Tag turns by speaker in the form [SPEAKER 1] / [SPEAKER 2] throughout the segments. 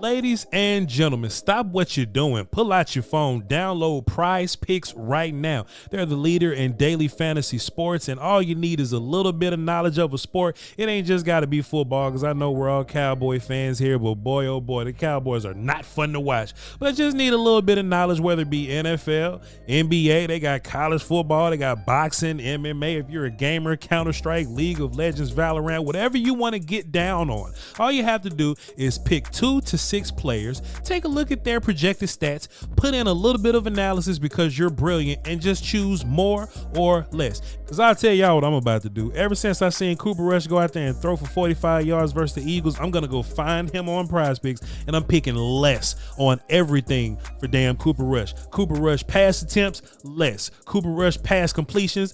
[SPEAKER 1] Ladies and gentlemen, stop what you're doing. Pull out your phone, download Prize Picks right now. They're the leader in daily fantasy sports, and all you need is a little bit of knowledge of a sport. It ain't just got to be football, because I know we're all Cowboy fans here, but boy, oh boy, the Cowboys are not fun to watch. But I just need a little bit of knowledge, whether it be NFL, NBA, they got college football, they got boxing, MMA. If you're a gamer, Counter-Strike, League of Legends, Valorant, whatever you want to get down on, all you have to do is pick 2 to 6 players, take a look at their projected stats, put in a little bit of analysis because you're brilliant, and just choose more or less. Because I'll tell y'all what I'm about to do. Ever since I seen Cooper Rush go out there and throw for 45 yards versus the Eagles, I'm going to go find him on Prize Picks, and I'm picking less on everything for damn Cooper Rush. Cooper Rush pass attempts, less. Cooper Rush pass completions,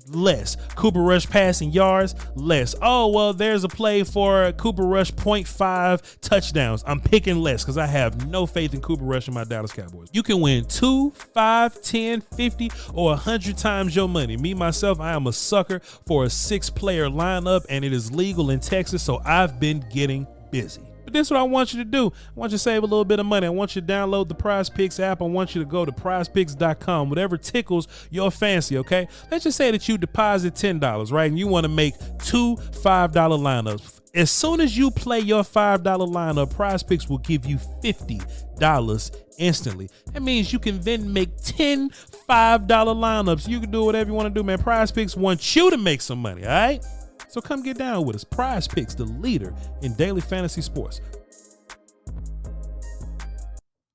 [SPEAKER 1] less. Cooper Rush passing yards, less. Oh, well, there's a play for Cooper Rush 0.5 touchdowns. I'm picking less because I have no faith in Cooper Rush and my Dallas Cowboys. You can win 2, 5, 10, 50, or 100 times your money. Me, myself, I am a sucker for a 6-player lineup, and it is legal in Texas, so I've been getting busy. But this is what I want you to do. I want you to save a little bit of money. I want you to download the Prize Picks app. I want you to go to prizepicks.com, whatever tickles your fancy, okay? Let's just say that you deposit $10, right? And you want to make 2 $5 lineups. As soon as you play your $5 lineup, Prize Picks will give you $50 instantly. That means you can then make 10 $5 lineups. You can do whatever you want to do, man. Prize Picks wants you to make some money, all right? So come get down with us. Prize Picks, the leader in daily fantasy sports.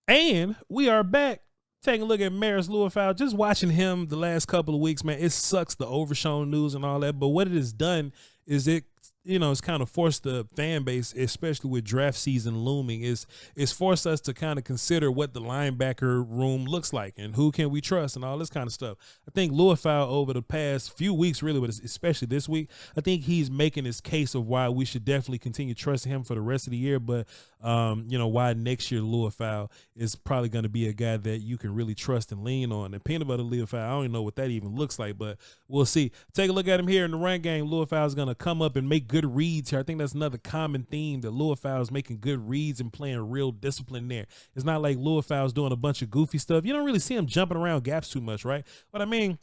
[SPEAKER 1] And we are back. Taking a look at Marist Liufau, just watching him the last couple of weeks, man. It sucks, the overshown news and all that. But what it has done is it's kind of forced the fan base, especially with draft season looming, it's forced us to kind of consider what the linebacker room looks like and who can we trust and all this kind of stuff. I think Liufau over the past few weeks, really, but especially this week, I think he's making his case of why we should definitely continue trusting him for the rest of the year. But why next year Liufau is probably going to be a guy that you can really trust and lean on. And peanut butter Liufau, I don't even know what that even looks like, but we'll see. Take a look at him here in the run game. Liufau is going to come up and make good reads here. I think that's another common theme, that Liufau is making good reads and playing real discipline there. It's not like Liufau is doing a bunch of goofy stuff. You don't really see him jumping around gaps too much, right? What I mean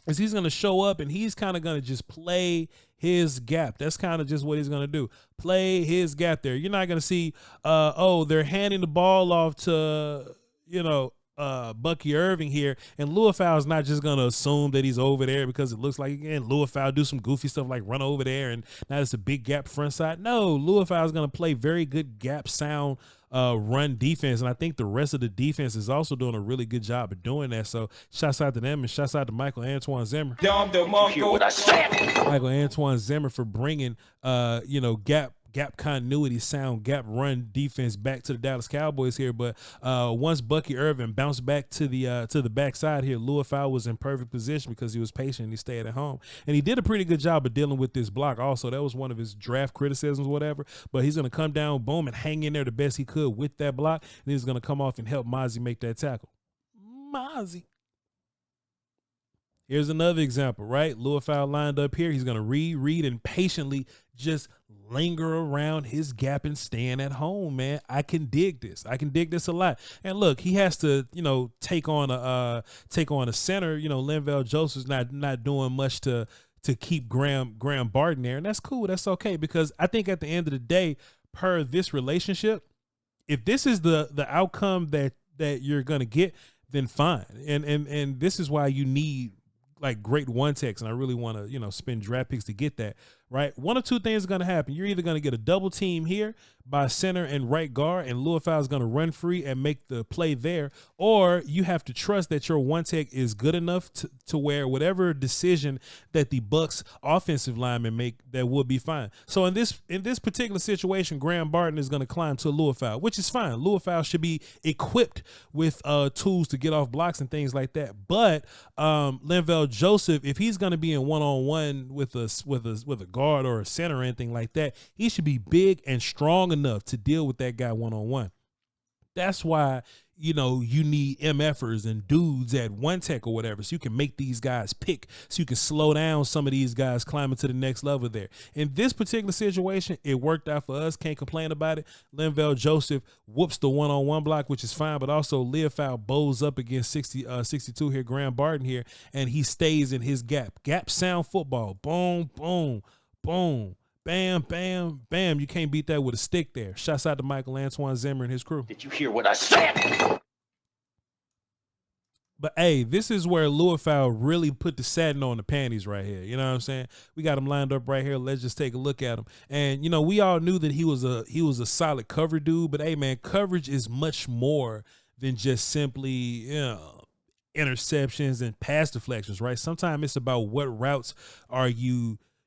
[SPEAKER 1] is he's going to show up and he's kind of going to just play his gap. That's kind of just what he's going to do. Play his gap there. You're not going to see, they're handing the ball off to, Bucky Irving here, and Liufau is not just gonna assume that he's over there because it looks like, again, Liufau do some goofy stuff like run over there and now it's a big gap front side. No, Liufau is gonna play very good gap sound run defense, and I think the rest of the defense is also doing a really good job of doing that. So shouts out to them, and shouts out to Michael Antoine Zimmer. Michael Antoine Zimmer for bringing gap continuity, sound gap run defense back to the Dallas Cowboys here. But once Bucky Irving bounced back to the backside here, Liufau was in perfect position because he was patient and he stayed at home. And he did a pretty good job of dealing with this block also. That was one of his draft criticisms, whatever. But he's going to come down, boom, and hang in there the best he could with that block. And he's going to come off and help Mozzie make that tackle. Mozzie. Here's another example, right? Liufau lined up here. He's going to read, and patiently just linger around his gap and staying at home, man. I can dig this. I can dig this a lot. And look, he has to, take on a center. Linval Joseph's not doing much to keep Graham Barton there, and that's cool. That's okay, because I think at the end of the day, per this relationship, if this is the outcome that you're gonna get, then fine. And this is why you need like great one techs, and I really want to spend draft picks to get that, right? One of two things is going to happen. You're either going to get a double team here by center and right guard, and Liufau is going to run free and make the play there, or you have to trust that your one tech is good enough to where whatever decision that the Bucs offensive linemen make, that will be fine. So in this particular situation, Graham Barton is going to climb to Liufau, which is fine. Liufau should be equipped with tools to get off blocks and things like that. But Linval Joseph, if he's going to be in one-on-one with a guard or a center or anything like that, he should be big and strong enough to deal with that guy one-on-one. That's why, you know, you need MFers and dudes at One Tech or whatever, so you can make these guys pick, so you can slow down some of these guys climbing to the next level there. In this particular situation, it worked out for us. Can't complain about it. Linval Joseph whoops the one-on-one block, which is fine, but also Liufau bows up against 62 here, Graham Barton here, and he stays in his gap. Gap sound football. Boom, boom, boom. Bam, bam, bam. You can't beat that with a stick there. Shouts out to Michael Antoine Zimmer and his crew.
[SPEAKER 2] Did you hear what I said?
[SPEAKER 1] But, hey, this is where Liufau really put the satin on the panties right here. You know what I'm saying? We got him lined up right here. Let's just take a look at him. And, you know, we all knew that he was a solid cover dude. But, hey, man, coverage is much more than just simply, you know, interceptions and pass deflections, right? Sometimes it's about what routes are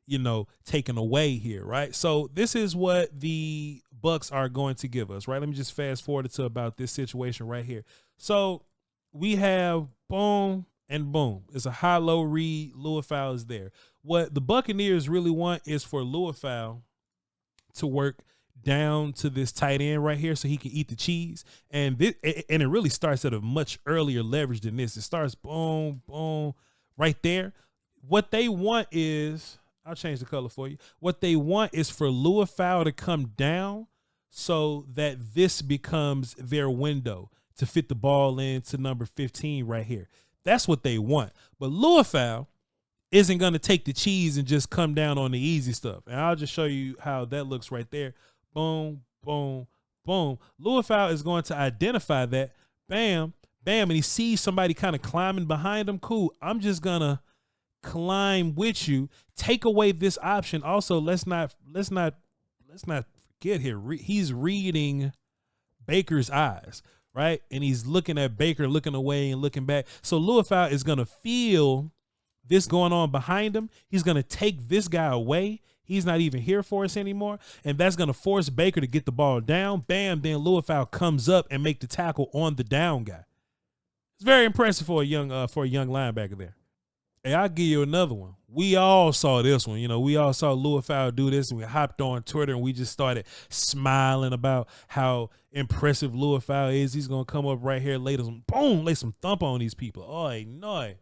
[SPEAKER 1] you know, taken away here, right? So this is what the Bucks are going to give us, right? Let me just fast forward to about this situation right here. So we have boom and boom. It's a high-low read. Liufau is there. What the Buccaneers really want is for Liufau to work down to this tight end right here so he can eat the cheese. And it really starts at a much earlier leverage than this. It starts boom, boom, right there. What they want is, I'll change the color for you. What they want is for Liufau to come down so that this becomes their window to fit the ball into number 15 right here. That's what they want. But Liufau isn't going to take the cheese and just come down on the easy stuff. And I'll just show you how that looks right there. Boom, boom, boom. Liufau is going to identify that. Bam, bam. And he sees somebody kind of climbing behind him. Cool. I'm just going to climb with you, take away this option. Also, let's not forget here. He's reading Baker's eyes, right? And he's looking at Baker, looking away and looking back. So Liufau is going to feel this going on behind him. He's going to take this guy away. He's not even here for us anymore. And that's going to force Baker to get the ball down. Bam. Then Liufau comes up and make the tackle on the down guy. It's very impressive for a young linebacker there. Hey, I'll give you another one. We all saw this one. You know, we all saw Liufau do this, and we hopped on Twitter, and we just started smiling about how impressive Liufau is. He's going to come up right here later, boom, lay some thump on these people. Oh, no.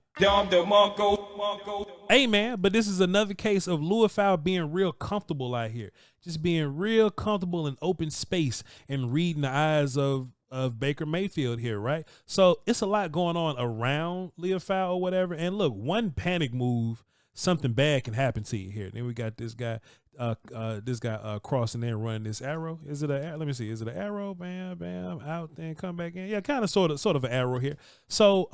[SPEAKER 1] Hey, man, but this is another case of Liufau being real comfortable out here. Just being real comfortable in open space and reading the eyes of Baker Mayfield here, right? So it's a lot going on around Liufau or whatever. And look, one panic move, something bad can happen to you here. Then we got this guy crossing there running this arrow. Is it let me see. Is it an arrow? Bam, bam, out, then come back in. Yeah, kind of sort of an arrow here. So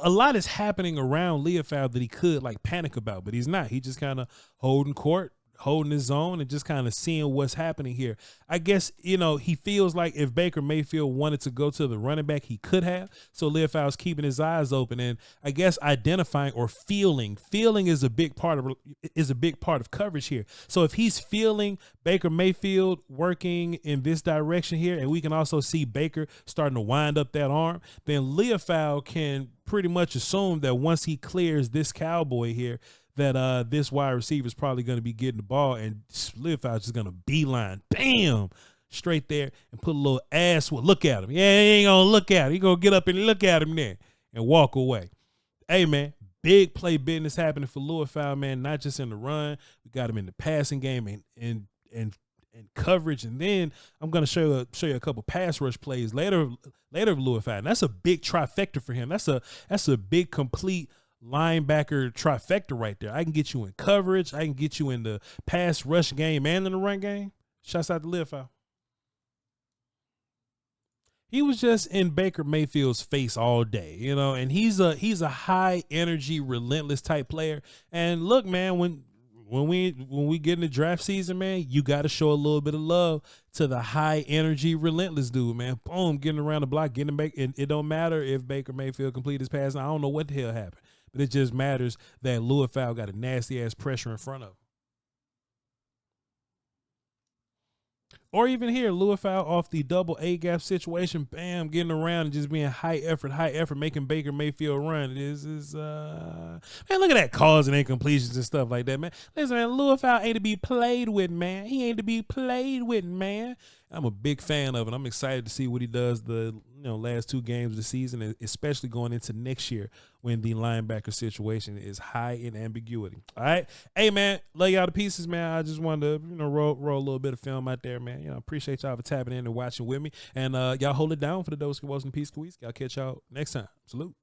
[SPEAKER 1] a lot is happening around Liufau that he could like panic about, but he's not. He just kind of holding court, holding his own, and just kind of seeing what's happening here. I guess, you know, he feels like if Baker Mayfield wanted to go to the running back, he could have. So Liufau's keeping his eyes open, and I guess identifying or feeling is a big part of coverage here. So if he's feeling Baker Mayfield working in this direction here, and we can also see Baker starting to wind up that arm, then Liufau can pretty much assume that once he clears this Cowboy here, that this wide receiver is probably going to be getting the ball, and Liufau is just going to beeline, bam, straight there and put a little ass. Look at him. Yeah, he ain't going to look at him. He going to get up and look at him there and walk away. Hey, man, big play business happening for Liufau, man, not just in the run. We got him in the passing game and coverage. And then I'm going to show you a couple pass rush plays later of Liufau. And that's a big trifecta for him. That's a big complete linebacker trifecta right there. I can get you in coverage. I can get you in the pass rush game and in the run game. Shouts out to Liufau. He was just in Baker Mayfield's face all day, you know, and he's a high energy, relentless type player. And look, man, when we get in the draft season, man, you got to show a little bit of love to the high energy, relentless dude, man. Boom, getting around the block, getting back. It don't matter if Baker Mayfield complete his pass. I don't know what the hell happened. But it just matters that Liufau got a nasty-ass pressure in front of him. Or even here, Liufau off the double A-gap situation, bam, getting around and just being high effort, making Baker Mayfield run. Man, look at that calls and incompletions and stuff like that, man. Listen, man, Liufau ain't to be played with, man. He ain't to be played with, man. I'm a big fan of it. I'm excited to see what he does the last 2 games of the season, especially going into next year when the linebacker situation is high in ambiguity. All right. Hey, man, love y'all to pieces, man. I just wanted to, roll a little bit of film out there, man. Appreciate y'all for tapping in and watching with me. And y'all hold it down for the Dose and Peace Quiz. I'll catch y'all next time. Salute.